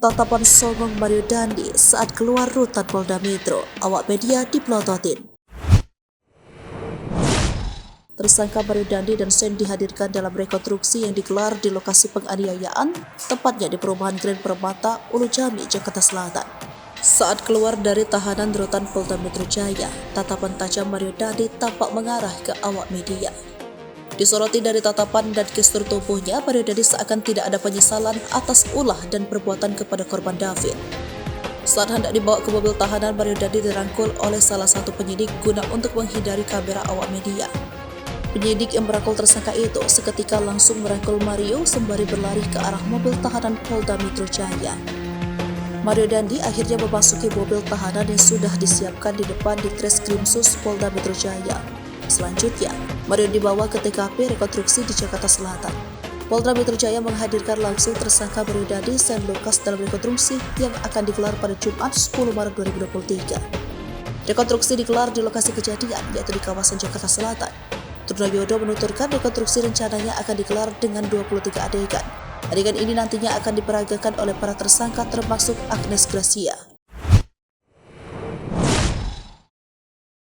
Tatapan songong Mario Dandi saat keluar rutan Polda Metro, awak media dipelototin. Tersangka Mario Dandi dan Sen dihadirkan dalam rekonstruksi yang digelar di lokasi penganiayaan, tepatnya di perumahan Grand Permata, Ulu Jami, Jakarta Selatan. Saat keluar dari tahanan rutan Polda Metro Jaya, tatapan tajam Mario Dandi tampak mengarah ke awak media. Disoroti dari tatapan dan gestur tubuhnya, Mario Dandi seakan tidak ada penyesalan atas ulah dan perbuatan kepada korban David. Saat hendak dibawa ke mobil tahanan, Mario Dandi dirangkul oleh salah satu penyidik guna untuk menghindari kamera awak media. Penyidik yang merangkul tersangka itu seketika langsung merangkul Mario sembari berlari ke arah mobil tahanan Polda Metro Jaya. Mario Dandi akhirnya memasuki mobil tahanan yang sudah disiapkan di depan Ditreskrimsus Polda Metro Jaya. Selanjutnya, Mario dibawa ke TKP rekonstruksi di Jakarta Selatan. Polda Metro Jaya menghadirkan langsung tersangka Mario Dandi Sen Lukas dalam rekonstruksi yang akan digelar pada Jumat 10 Maret 2023. Rekonstruksi digelar di lokasi kejadian, yaitu di kawasan Jakarta Selatan. Trunoyono menuturkan rekonstruksi rencananya akan digelar dengan 23 adegan. Adegan ini nantinya akan diperagakan oleh para tersangka termasuk Agnes Gracia.